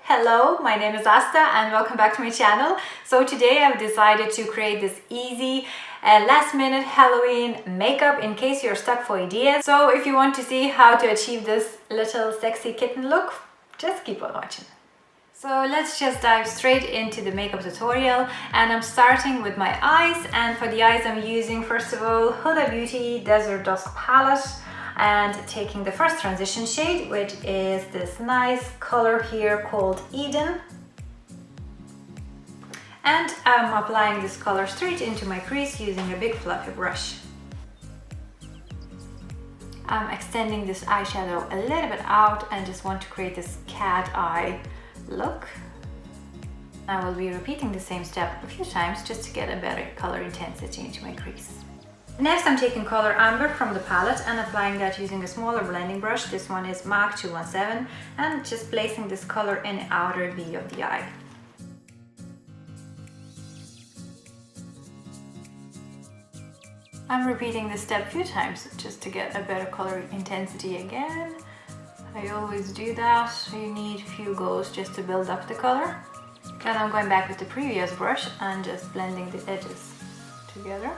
Hello, my name is Asta and welcome back to my channel. So today I've decided to create this easy last minute Halloween makeup in case you're stuck for ideas. So if you want to see how to achieve this little sexy kitten look, just keep on watching. So let's just dive straight into the makeup tutorial, and I'm starting with my eyes, and for the eyes I'm using first of all Huda Beauty Desert Dusk palette and taking the first transition shade, which is this nice color here called Eden, and I'm applying this color straight into my crease using a big fluffy brush. I'm extending this eyeshadow a little bit out and just want to create this cat eye look. I will be repeating the same step a few times just to get a better color intensity into my crease. Next I'm taking color Amber from the palette and applying that using a smaller blending brush. This one is Mark 217, and just placing this color in the outer V of the eye. I'm repeating this step a few times just to get a better color intensity again. I always do that, so you need a few goes just to build up the color. Then I'm going back with the previous brush and just blending the edges together.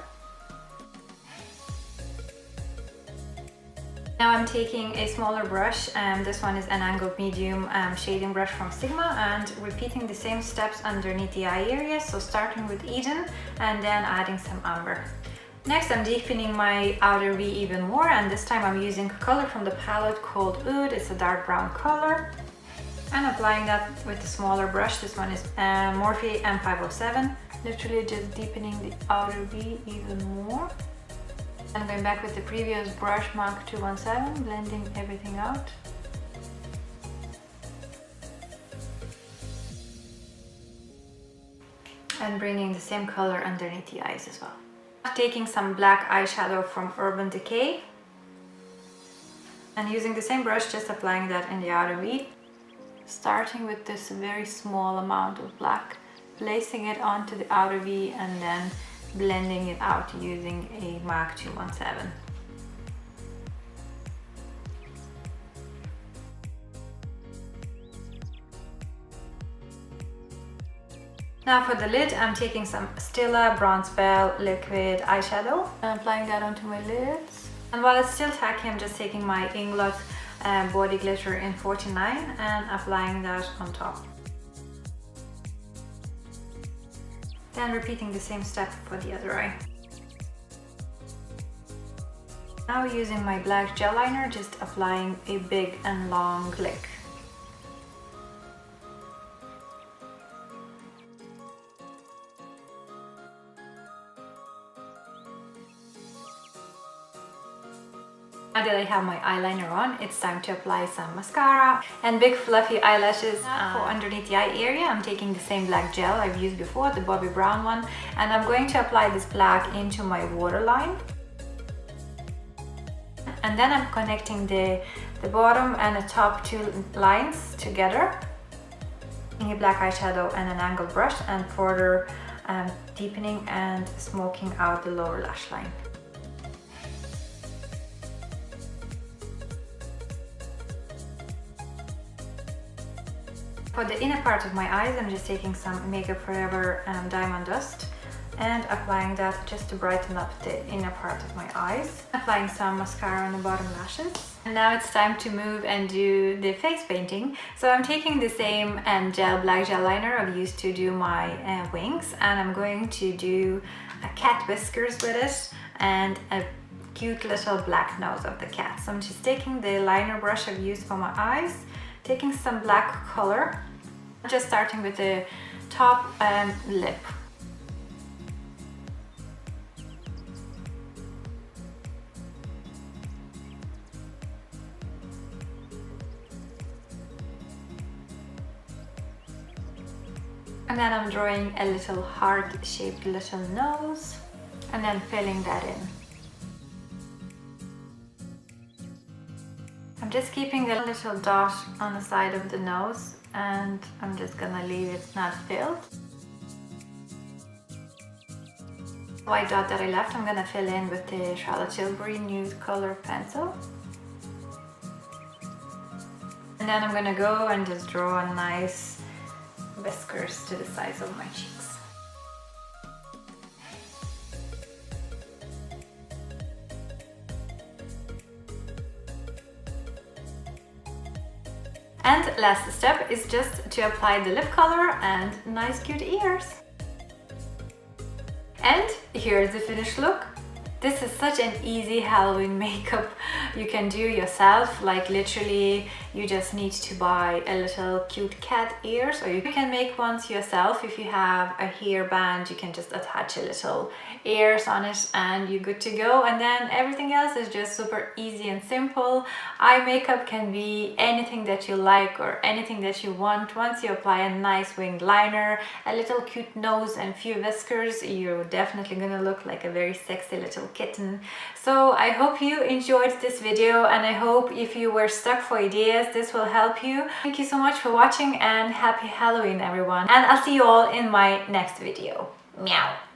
Now I'm taking a smaller brush, and this one is an angled medium shading brush from Sigma, and repeating the same steps underneath the eye area, so starting with Eden and then adding some Amber. Next I'm deepening my outer V even more, and this time I'm using a color from the palette called Oud. It's a dark brown color, and applying that with a smaller brush. This one is Morphe M507, literally just deepening the outer V even more. I'm going back with the previous brush Mark 217, blending everything out. And bringing the same color underneath the eyes as well. Taking some black eyeshadow from Urban Decay and using the same brush, just applying that in the outer V. Starting with this very small amount of black, placing it onto the outer V and then blending it out using a Mark 217. Now for the lid, I'm taking some Stila Bronze Bell liquid eyeshadow and applying that onto my lids. And while it's still tacky, I'm just taking my Inglot body glitter in 49 and applying that on top. Then repeating the same step for the other eye. Now using my black gel liner, just applying a big and long lick. Now that I have my eyeliner on, it's time to apply some mascara and big fluffy eyelashes for underneath the eye area. I'm taking the same black gel I've used before, the Bobbi Brown one, and I'm going to apply this black into my waterline. And then I'm connecting the bottom and the top two lines together, using a black eyeshadow and an angled brush, and further deepening and smoking out the lower lash line. For the inner part of my eyes, I'm just taking some Makeup Forever Diamond Dust and applying that just to brighten up the inner part of my eyes. Applying some mascara on the bottom lashes. And now it's time to move and do the face painting. So I'm taking the same black gel liner I've used to do my wings, and I'm going to do a cat whiskers with it and a cute little black nose of the cat. So I'm just taking the liner brush I've used for my eyes, taking some black color, just starting with the top lip. And then I'm drawing a little heart-shaped little nose and then filling that in. I'm just keeping a little dot on the side of the nose, and I'm just gonna leave it not filled. The white dot that I left, I'm gonna fill in with the Charlotte Tilbury Nude Color Pencil. And then I'm gonna go and just draw a nice whiskers to the sides of my cheeks. And last step is just to apply the lip color and nice cute ears. And here's the finished look. This is such an easy Halloween makeup you can do yourself, like literally you just need to buy a little cute cat ears, or you can make ones yourself. If you have a hairband, you can just attach a little ears on it and you're good to go. And then everything else is just super easy and simple. Eye makeup can be anything that you like or anything that you want. Once you apply a nice winged liner, a little cute nose and few whiskers, you're definitely gonna look like a very sexy little kitten. So I hope you enjoyed this video, and I hope if you were stuck for ideas, this will help you. Thank you so much for watching, and happy Halloween everyone, and I'll see you all in my next video. Meow.